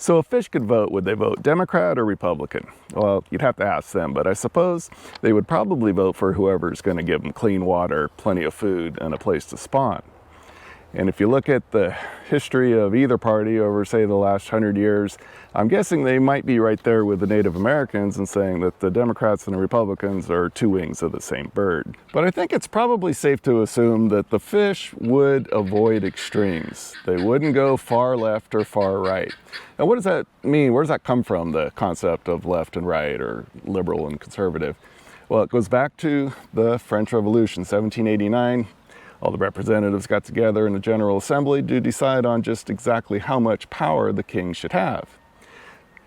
So if fish could vote, would they vote Democrat or Republican? Well, you'd have to ask them, but I suppose they would probably vote for whoever's going to give them clean water, plenty of food, and a place to spawn. And if you look at the history of either party over, say, the last 100 years, I'm guessing they might be right there with the Native Americans in saying that the Democrats and the Republicans are two wings of the same bird. But I think it's probably safe to assume that the fish would avoid extremes. They wouldn't go far left or far right. Now, what does that mean? Where does that come from, the concept of left and right or liberal and conservative? Well, it goes back to the French Revolution, 1789. All the representatives got together in a General Assembly to decide on just exactly how much power the king should have.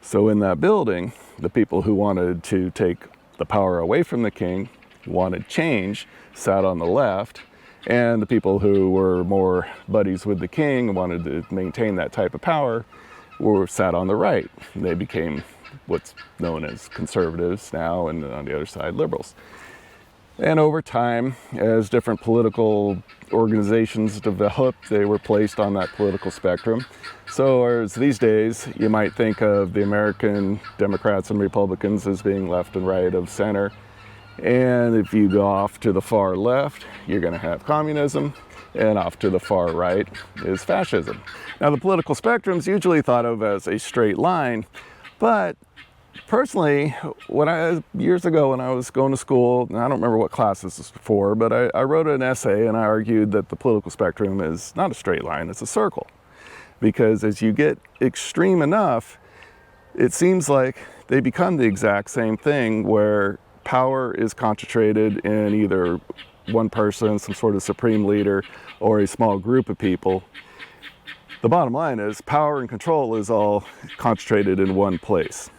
So in that building, the people who wanted to take the power away from the king, who wanted change, sat on the left, and the people who were more buddies with the king and wanted to maintain that type of power were sat on the right. They became what's known as conservatives now, and on the other side, liberals. And over time, as different political organizations developed, they were placed on that political spectrum. So as these days, you might think of the American Democrats and Republicans as being left and right of center. And if you go off to the far left, you're going to have communism, and off to the far right is fascism. Now, the political spectrum is usually thought of as a straight line, but personally, years ago when I was going to school, and I don't remember what class this was for, but I wrote an essay and I argued that the political spectrum is not a straight line, it's a circle. Because as you get extreme enough, it seems like they become the exact same thing, where power is concentrated in either one person, some sort of supreme leader, or a small group of people. The bottom line is power and control is all concentrated in one place.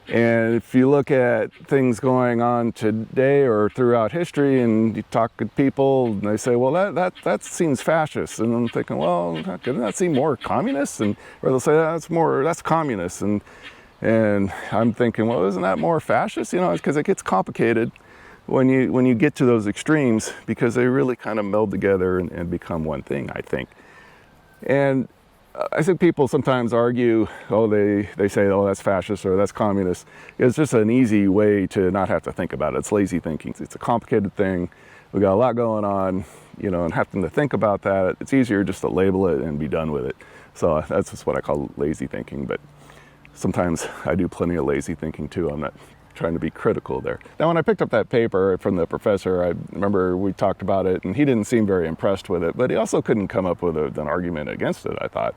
And if you look at things going on today or throughout history, and you talk to people, and they say, well, that seems fascist. And I'm thinking, well, doesn't that seem more communist? Or they'll say, that's communist. And I'm thinking, well, isn't that more fascist? You know, because it gets complicated when you get to those extremes, because they really kind of meld together and become one thing, I think. And I think people sometimes argue, they say, that's fascist or that's communist. It's just an easy way to not have to think about it. It's lazy thinking. It's a complicated thing. We got a lot going on, and having to think about that, it's easier just to label it and be done with it. So that's just what I call lazy thinking. But sometimes I do plenty of lazy thinking too. I'm not trying to be critical there. Now, when I picked up that paper from the professor, I remember we talked about it, and he didn't seem very impressed with it, but he also couldn't come up with an argument against it, I thought.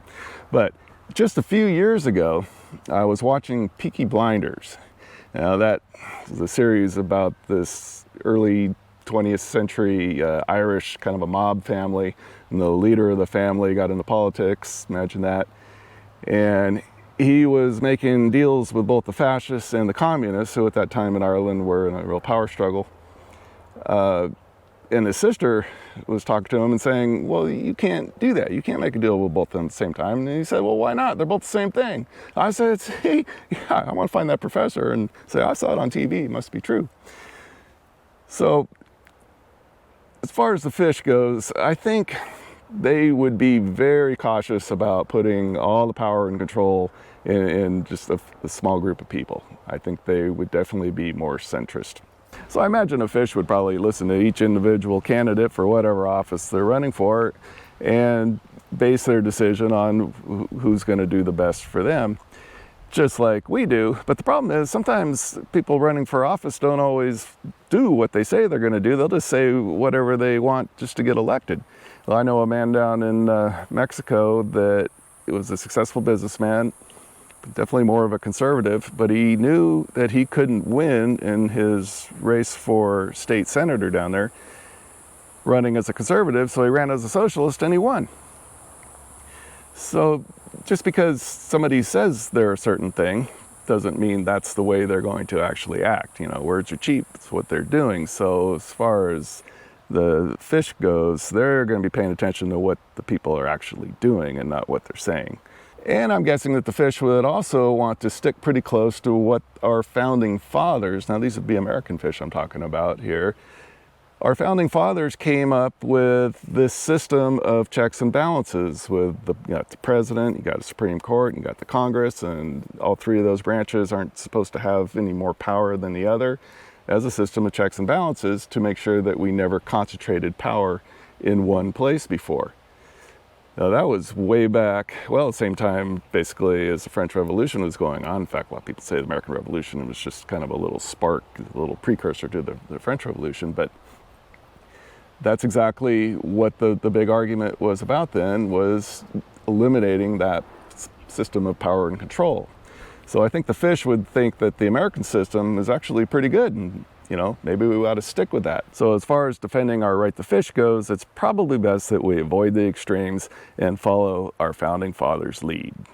But just a few years ago, I was watching Peaky Blinders. Now, that is a series about this early 20th century Irish kind of a mob family, and the leader of the family got into politics, imagine that, and he was making deals with both the fascists and the communists, who at that time in Ireland were in a real power struggle. And his sister was talking to him and saying, well, you can't do that. You can't make a deal with both of them at the same time. And he said, well, why not? They're both the same thing. I said, hey, yeah, I want to find that professor and say, I saw it on TV. It must be true. So as far as the fish goes, I think they would be very cautious about putting all the power and control in just a small group of people. I think they would definitely be more centrist. So I imagine a fish would probably listen to each individual candidate for whatever office they're running for and base their decision on who's going to do the best for them, just like we do. But the problem is sometimes people running for office don't always do what they say they're going to do. They'll just say whatever they want just to get elected. Well, I know a man down in Mexico that was a successful businessman, definitely more of a conservative, but he knew that he couldn't win in his race for state senator down there running as a conservative, so he ran as a socialist and he won. So just because somebody says they're a certain thing doesn't mean that's the way they're going to actually act. Words are cheap, it's what they're doing. So as far as the fish goes, they're going to be paying attention to what the people are actually doing and not what they're saying. And I'm guessing that the fish would also want to stick pretty close to what our founding fathers, now these would be American fish I'm talking about here, Our founding fathers came up with this system of checks and balances with the president, you got the Supreme Court, you got the Congress, and all three of those branches aren't supposed to have any more power than the other, as a system of checks and balances to make sure that we never concentrated power in one place before. Now that was way back, well, at the same time basically as the French Revolution was going on. In fact, a lot of people say the American Revolution was just kind of a little spark, a little precursor to the French Revolution, but that's exactly what the big argument was about then, was eliminating that system of power and control. So I think the fish would think that the American system is actually pretty good, and maybe we ought to stick with that. So as far as defending our right to fish goes, it's probably best that we avoid the extremes and follow our founding fathers' lead.